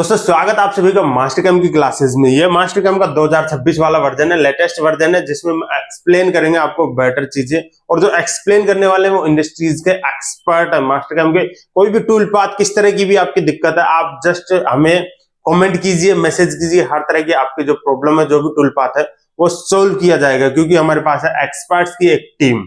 दोस्तों स्वागत है आप सभी का मास्टर कैम की क्लासेस में। ये मास्टर कैम का 2026 वाला वर्जन है, लेटेस्ट वर्जन है, जिसमें हम एक्सप्लेन करेंगे आपको बेटर चीजें। और जो एक्सप्लेन करने वाले हैं वो इंडस्ट्रीज के एक्सपर्ट है मास्टर कैम के। कोई भी टूल पाथ किस तरह की भी आपकी दिक्कत है, आप जस्ट हमें कमेंट कीजिए, मैसेज कीजिए, हर तरह की आपकी जो प्रॉब्लम है, जो भी टूल पाथ है वो सोल्व किया जाएगा, क्योंकि हमारे पास है एक्सपर्ट्स की एक टीम।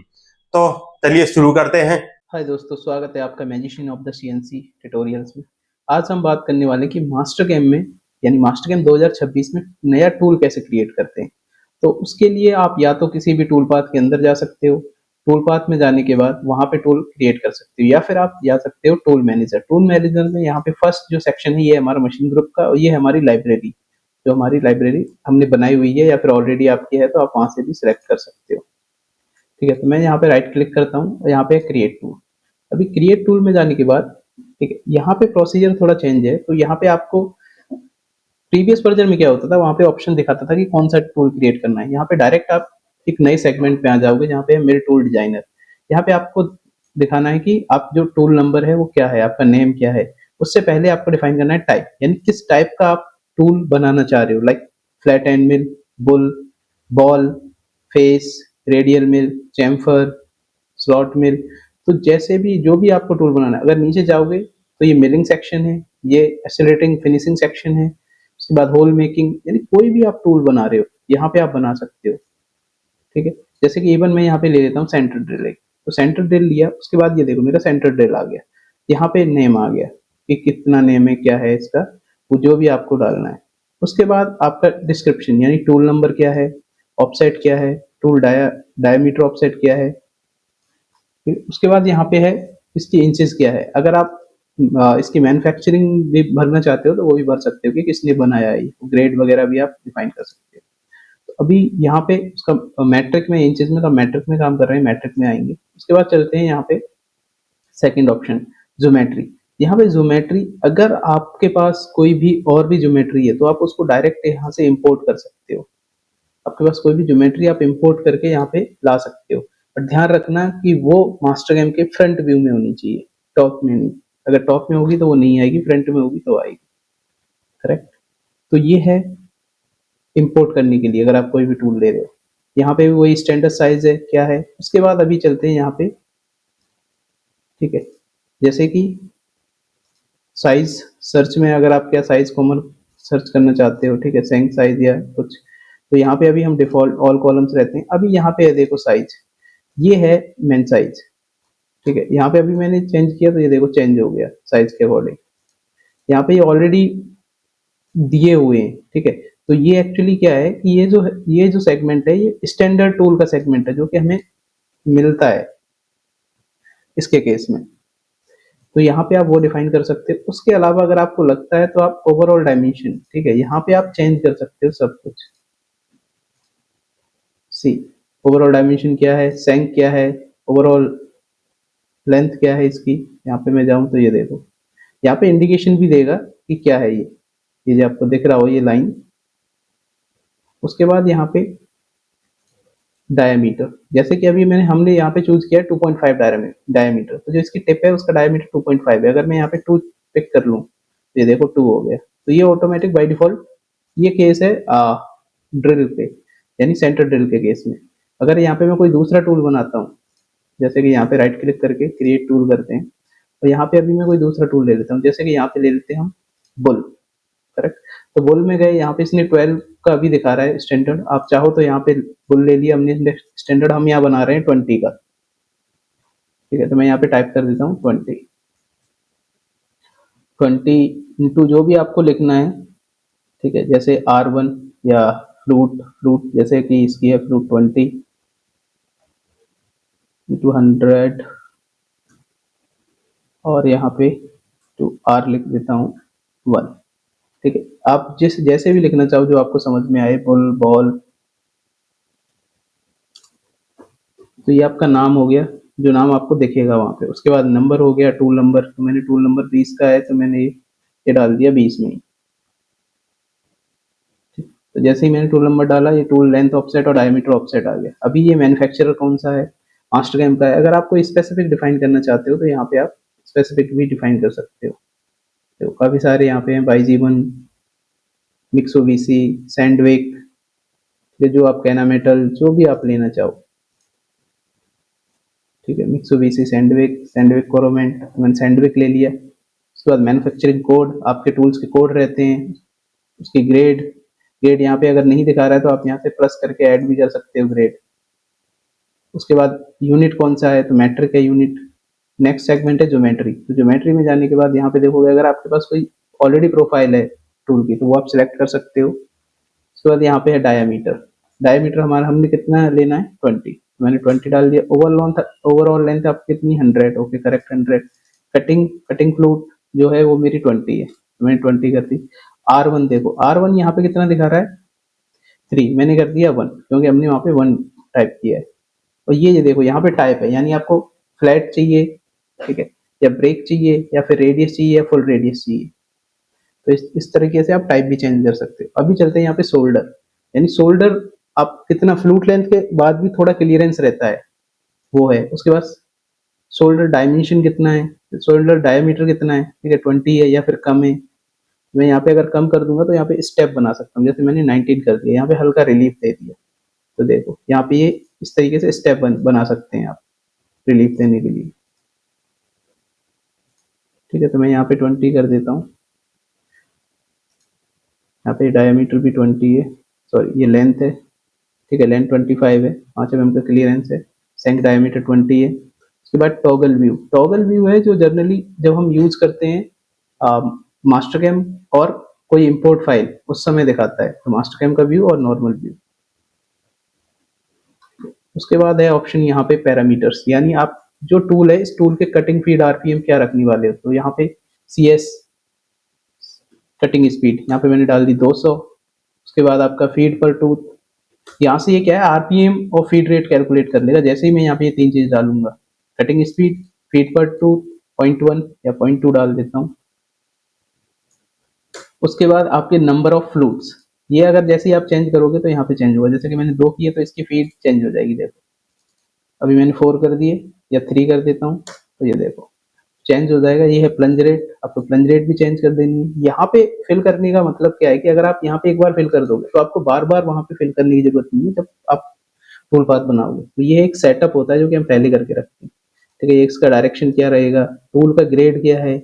तो चलिए शुरू करते हैं। हाय दोस्तों, स्वागत है आपका magician of the CNC tutorials में। आज हम बात करने वाले हैं कि मास्टर कैम में यानी मास्टर कैम 2026 में नया टूल कैसे क्रिएट करते हैं। तो उसके लिए आप या तो किसी भी टूल पाथ के अंदर जा सकते हो, टूल पाथ में जाने के बाद वहां पे टूल क्रिएट कर सकते हो, या फिर आप जा सकते हो टूल मैनेजर। टूल मैनेजर में यहाँ पे फर्स्ट जो सेक्शन है ये हमारा मशीन ग्रुप का, और ये है हमारी लाइब्रेरी। जो हमारी लाइब्रेरी हमने बनाई हुई है या फिर ऑलरेडी आपकी है, तो आप वहां से भी सिलेक्ट कर सकते हो। ठीक है, तो मैं यहाँ पे राइट क्लिक करता हूँ और यहाँ पे क्रिएट टूल। अभी क्रिएट टूल में जाने के बाद ठीक है, यहाँ पे प्रोसीजर थोड़ा चेंज है। तो यहाँ पे आपको प्रीवियस वर्जन में क्या होता था, वहां पे ऑप्शन दिखाता था कि कौन सा टूल क्रिएट करना है। यहाँ पे डायरेक्ट आप एक नए सेगमेंट पे आ जाओगे जहाँ पे मेरे टूल डिजाइनर। यहाँ पे आपको दिखाना है कि आप जो टूल नंबर है वो क्या है, आपका नेम क्या है। उससे पहले आपको डिफाइन करना है टाइप, यानी किस टाइप का आप टूल बनाना चाह रहे हो, like flat and mill, bull, ball, face, radial mill, chamfer, slot mill. तो जैसे भी जो भी आपको टूल बनाना है, अगर नीचे जाओगे तो ये मिलिंग सेक्शन है, ये एक्सेलरेटिंग फिनिशिंग सेक्शन है, उसके बाद होल मेकिंग, यानी कोई भी आप टूल बना रहे हो यहाँ पे आप बना सकते हो। ठीक है, जैसे कि इवन मैं यहाँ पे ले लेता हूँ सेंटर ड्रिल। तो सेंटर ड्रिल लिया, उसके बाद ये देखो मेरा सेंटर ड्रिल आ गया। यहाँ पे नेम आ गया कि कितना नेम है, क्या है इसका, वो जो भी आपको डालना है। उसके बाद आपका डिस्क्रिप्शन, यानी टूल नंबर क्या है, ऑफसेट क्या है, टूल डायमीटर ऑफसेट क्या है। फिर उसके बाद यहाँ पे है इसकी इंचेस क्या है। अगर आप इसकी मैन्युफैक्चरिंग भी भरना चाहते हो तो वो भी भर सकते हो कि किसने बनाया है, ग्रेड वगैरह भी आप डिफाइन कर सकते हो। तो अभी यहाँ पे उसका मैट्रिक में, इंचेस में, तो मैट्रिक में काम कर रहे हैं, मैट्रिक में आएंगे। उसके बाद चलते हैं यहाँ पे सेकंड ऑप्शन, ज्योमेट्री। यहाँ पे ज्योमेट्री, अगर आपके पास कोई भी और भी ज्योमेट्री है तो आप उसको डायरेक्ट यहाँ से इंपोर्ट कर सकते हो। आपके पास कोई भी ज्योमेट्री आप इंपोर्ट करके यहाँ पे ला सकते हो, पर ध्यान रखना कि वो मास्टर कैम के फ्रंट व्यू में होनी चाहिए, टॉप में नहीं। अगर टॉप में होगी तो वो नहीं आएगी, फ्रंट में होगी तो आएगी। करेक्ट। तो ये है इंपोर्ट करने के लिए अगर आप कोई भी टूल ले रहे हो। यहाँ पे भी वही स्टैंडर्ड साइज है क्या है। उसके बाद अभी चलते हैं यहाँ पे। ठीक है, जैसे कि साइज सर्च में, अगर आप क्या साइज कॉमन सर्च करना चाहते हो, ठीक है, सेंग साइज या कुछ, तो यहाँ पे अभी हम डिफॉल्ट ऑल कॉलम्स रहते हैं। अभी यहाँ पे है देखो साइज, ये है मेन साइज। ठीक है, यहाँ पे अभी मैंने चेंज किया तो ये देखो चेंज हो गया साइज के अकॉर्डिंग। यहाँ पे ये ऑलरेडी दिए हुए हैं। ठीक है, तो ये एक्चुअली क्या है कि ये जो सेगमेंट है ये स्टैंडर्ड टूल का सेगमेंट है, जो कि हमें मिलता है इसके केस में। तो यहाँ पे आप वो डिफाइन कर सकते हो। उसके अलावा अगर आपको लगता है तो आप ओवरऑल डायमेंशन, ठीक है, यहाँ पे आप चेंज कर सकते हो सब कुछ। सी, ओवरऑल डायमेंशन क्या है, सेंक क्या है, ओवरऑल लेंथ क्या है इसकी। यहाँ पे मैं जाऊं तो ये देखो, यहाँ पे इंडिकेशन भी देगा कि क्या है ये जो आपको दिख रहा हो ये लाइन। उसके बाद यहाँ पे डायमीटर, जैसे कि अभी हमने यहाँ पे चूज किया 2.5 डायमीटर, तो जो इसकी टिप है उसका डायमीटर 2.5 है। अगर मैं यहाँ पे 2 पिक कर लूँ तो ये देखो 2 हो गया। तो ये ऑटोमेटिक बाय डिफॉल्ट ये केस है ड्रिल पे, यानी सेंटर ड्रिल के केस में। अगर यहाँ पे मैं कोई दूसरा टूल बनाता हूँ, जैसे कि यहाँ पे राइट क्लिक करके क्रिएट टूल करते हैं, तो यहाँ पे अभी मैं कोई दूसरा टूल ले लेता हूँ, जैसे कि यहाँ पे ले लेते हैं हम बुल। करेक्ट, तो बुल में गए, यहाँ पे इसने 12 का भी दिखा रहा है स्टैंडर्ड। आप चाहो तो यहाँ पे बुल ले लिया हमने स्टैंडर्ड, हम यहाँ बना रहे हैं 20 का। ठीक है, तो मैं यहाँ पे टाइप कर देता हूँ 20 इंटू जो भी आपको लिखना है। ठीक है, जैसे R1 या फ्रूट जैसे कि इसकी है फ्रूट 20 इंटू 100, और यहाँ पे टू R लिख देता हूँ 1। ठीक है, आप जैसे भी लिखना चाहो जो आपको समझ में आए, बुल, बॉल। तो ये आपका नाम हो गया, जो नाम आपको दिखेगा वहां पे। उसके बाद नंबर हो गया, टूल नंबर, तो मैंने टूल नंबर 20 का है तो मैंने ये डाल दिया 20 में ही। तो जैसे ही मैंने टूल नंबर डाला, ये टूल लेंथ ऑफसेट और डायमीटर ऑफसेट आ गया। अभी ये मैन्युफैक्चरर कौन सा है, मास्टर कैम का है। अगर आपको स्पेसिफिक डिफाइन करना चाहते हो तो यहाँ पे आप स्पेसिफिक भी डिफाइन कर सकते हो। तो काफ़ी सारे यहाँ पे हैं, बाइजीवन, मित्सुबिशी, सैंडविक, ये जो आप कैनामेटल, जो भी आप लेना चाहो, ठीक है। मित्सुबिशी, सैंडविक, सैंडविक कोरोमेंट, मैंने सैंडविक ले लिया। उसके बाद मैन्युफैक्चरिंग कोड, आपके टूल्स के कोड रहते हैं, उसकी ग्रेड, ग्रेड यहाँ पे अगर नहीं दिखा रहा है तो आप यहाँ से प्लस करके ऐड भी कर सकते हो ग्रेड। उसके बाद यूनिट कौन सा है, तो मैट्रिक है यूनिट। नेक्स्ट सेगमेंट है ज्योमेट्री, तो ज्योमेट्री में जाने के बाद यहाँ पे देखोगे अगर आपके पास कोई ऑलरेडी प्रोफाइल है टूल की तो वो आप सिलेक्ट कर सकते हो। उसके बाद यहाँ पे है डायामीटर, डायामीटर हमारा हमने कितना लेना है 20, मैंने 20 डाल दिया। ओवरऑल लेंथ आपकी कितनी 100, okay correct 100। Cutting cutting flute जो है वो मेरी 20 है, तो मैंने 20 कर दी। R1 देखो, R1 यहाँ पे कितना दिखा रहा है 3, मैंने कर दिया 1 क्योंकि हमने वहाँ पे 1 टाइप किया है। और ये देखो यहाँ पे टाइप है, यानी आपको फ्लैट चाहिए, ठीक है, या ब्रेक चाहिए, या फिर रेडियस चाहिए, या फुल रेडियस चाहिए। तो इस तरीके से आप टाइप भी चेंज कर सकते हो। अभी चलते हैं यहाँ पे शोल्डर, यानी शोल्डर आप कितना फ्लूट लेंथ के बाद भी थोड़ा क्लियरेंस रहता है वो है। उसके बाद शोल्डर डायमेंशन कितना है, शोल्डर डायमीटर कितना है, ठीक है 20 है या फिर कम है। मैं यहाँ पे अगर कम कर दूंगा तो यहाँ पे स्टेप बना सकता हूँ, जैसे मैंने 19 कर दिया, यहाँ पे हल्का रिलीफ दे दिया। तो देखो यहाँ पे ये इस तरीके से स्टेप बना सकते हैं आप रिलीफ देने के लिए, ठीक है। तो मैं यहाँ पे 20 कर देता हूँ, यहाँ पे डायमीटर भी 20 है, सॉरी ये लेंथ है, ठीक है, लेंथ 25 है, 5 mm का क्लियरेंस है, सेंक डायमीटर 20 है। उसके बाद टॉगल व्यू, टॉगल व्यू है जो जनरली जब हम यूज करते हैं मास्टर कैम और कोई इंपोर्ट फाइल उस समय दिखाता है, तो मास्टर कैम का व्यू और नॉर्मल व्यू। उसके बाद है ऑप्शन यहाँ पे पैरामीटर्स, यानी आप जो टूल है इस टूल के कटिंग फीड आरपीएम क्या रखने वाले हो। तो यहाँ पे CS कटिंग स्पीड यहाँ पे मैंने डाल दी 200। उसके बाद आपका फीड पर टूथ, यहाँ से ये क्या है आरपीएम और फीड रेट कैलकुलेट कर लेगा। जैसे ही मैं यहाँ पे ये 3 चीज डालूंगा, कटिंग स्पीड, फीड पर टूथ 0.1 या 0.2 डाल देता हूँ। उसके बाद आपके नंबर ऑफ फ्लूट्स, ये अगर जैसे ही आप चेंज करोगे तो यहाँ पे चेंज होगा, जैसे कि मैंने 2 किए तो इसकी फीड चेंज हो जाएगी। देखो अभी मैंने 4 कर दिए या 3 कर देता हूँ तो ये देखो चेंज हो जाएगा। ये है प्लंज रेट, आपको प्लंज रेट भी चेंज कर देनी है। यहाँ पे फिल करने का मतलब क्या है कि अगर आप यहाँ पे एक बार फिल कर दोगे तो आपको बार बार वहां पे फिल करने की जरूरत नहीं है जब आप टूल पाथ बनाओगे। तो ये एक सेटअप होता है जो कि हम पहले करके रखते हैं, ठीक है। इसका डायरेक्शन क्या रहेगा, टूल का ग्रेड क्या है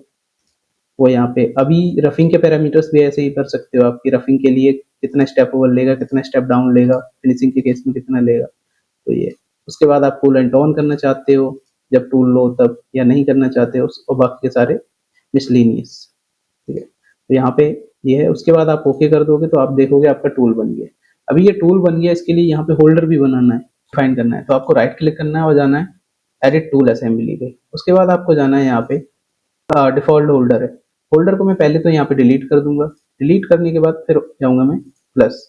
वो यहाँ पे। अभी रफिंग के पैरामीटर्स भी ऐसे ही कर सकते हो, आपकी रफिंग के लिए कितना स्टेप ओवर लेगा, कितना स्टेप डाउन लेगा, फिनिशिंग के केस में कितना लेगा, तो ये। उसके बाद आप कूल एंड ऑन करना चाहते हो जब टूल लो तब, या नहीं करना चाहते हो, और बाकी के सारे मिसलिनियस, ठीक है। तो यहाँ पे ये है। उसके बाद आप ओके कर दोगे तो आप देखोगे आपका टूल बन गया। अभी ये टूल बन गया, इसके लिए यहाँ पे होल्डर भी बनाना है, फाइंड करना है। तो आपको राइट क्लिक करना है और जाना है एडिट टूल असेंबली पे। उसके बाद आपको जाना है यहाँ पे डिफॉल्ट होल्डर है, होल्डर को मैं पहले तो यहाँ पे डिलीट कर दूंगा। डिलीट करने के बाद फिर जाऊंगा मैं प्लस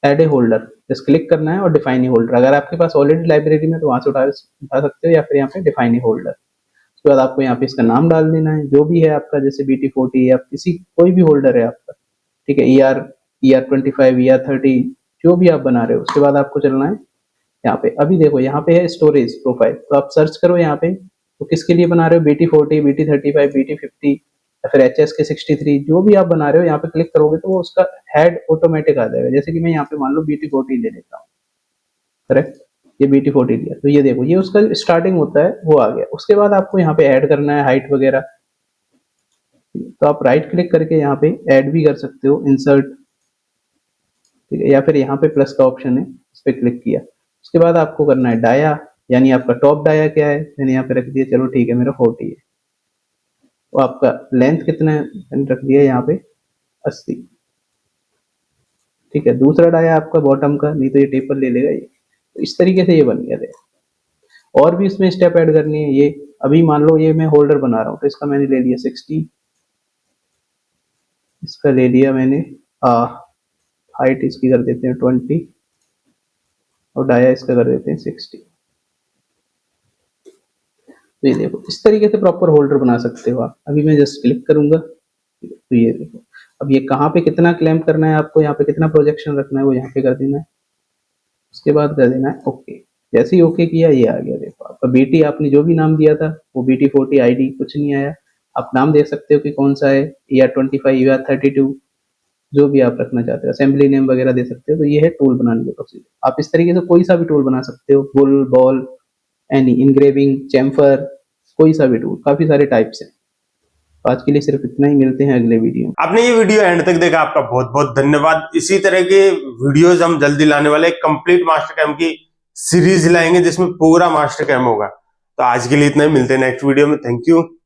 एड ए होल्डर, जस्ट क्लिक करना है और डिफाइन ए होल्डर। अगर आपके पास ऑलरेडी लाइब्रेरी में तो वहां से उठा सकते हो, या फिर यहाँ पे डिफाइन ए होल्डर। उसके बाद आपको यहाँ पे इसका नाम डाल देना है जो भी है आपका, जैसे BT40 या किसी कोई भी होल्डर है आपका, ठीक है, ER25, ER30 जो भी आप बना रहे हो। उसके बाद आपको चलना है यहाँ पे। अभी देखो यहाँ पे है स्टोरेज प्रोफाइल, तो आप सर्च करो यहाँ पे तो किसके लिए बना रहे हो, BT40, BT35, BT50 या फिर HSK63, जो भी आप बना रहे हो यहाँ पे क्लिक करोगे तो वो उसका हेड ऑटोमेटिक आ जाएगा। जैसे कि मैं यहाँ पे मान लो BT40 ले लेता हूँ, करेक्ट, ये BT40 लिया तो ये देखो ये उसका स्टार्टिंग होता है वो आ गया। उसके बाद आपको यहाँ पे ऐड करना है हाइट वगैरह, तो आप राइट क्लिक करके यहाँ पे ऐड भी कर सकते हो, इंसर्ट, ठीक है, या फिर यहाँ पे प्लस का ऑप्शन है इस पर क्लिक किया। उसके बाद आपको करना है डाया, यानी आपका टॉप डाया क्या है, मैंने यहाँ पे रख दिया, चलो ठीक है मेरा 40 है। तो आपका लेंथ कितना है मैंने रख दिया यहाँ पे 80, ठीक है। दूसरा डाया आपका बॉटम का, नहीं तो ये टेपर ले लेगा ये। तो इस तरीके से ये बन गया। और भी इसमें स्टेप ऐड करनी है। ये अभी मान लो ये मैं होल्डर बना रहा हूँ तो इसका मैंने ले लिया 60, इसका ले लिया मैंने हाइट इसकी कर देते हैं 20 और डाया इसका कर देते हैं 60। तो ये देखो इस तरीके से प्रॉपर होल्डर बना सकते हो आप। अभी मैं जस्ट क्लिक करूंगा तो ये देखो अब ये कहाँ पे कितना क्लैंप करना है आपको, यहाँ पे कितना प्रोजेक्शन रखना है वो यहाँ पे कर देना है। उसके बाद कर देना है ओके। जैसे ही ओके किया ये आ गया, देखो आपका BT आपने जो भी नाम दिया था वो BT40 ID कुछ नहीं आया। आप नाम दे सकते हो कि कौन सा है, या 25 या 32, जो भी आप रखना चाहते हो, असेंबली नेम वगैरह दे सकते हो। तो ये है टूल बनाने के प्रोसीजर। आप इस तरीके से कोई सा भी टूल बना सकते हो, bull, ball, any, engraving, chamfer, कोई सा भी टूल, काफी सारे टाइप्स हैं। तो आज के लिए सिर्फ इतना ही, मिलते हैं अगले वीडियो में। आपने ये वीडियो एंड तक देखा, आपका बहुत बहुत धन्यवाद। इसी तरह के वीडियोस हम जल्दी लाने वाले, कंप्लीट मास्टर कैम की सीरीज लाएंगे जिसमें पूरा मास्टर कैम होगा। तो आज के लिए इतना ही, मिलते हैं नेक्स्ट वीडियो में। Thank you.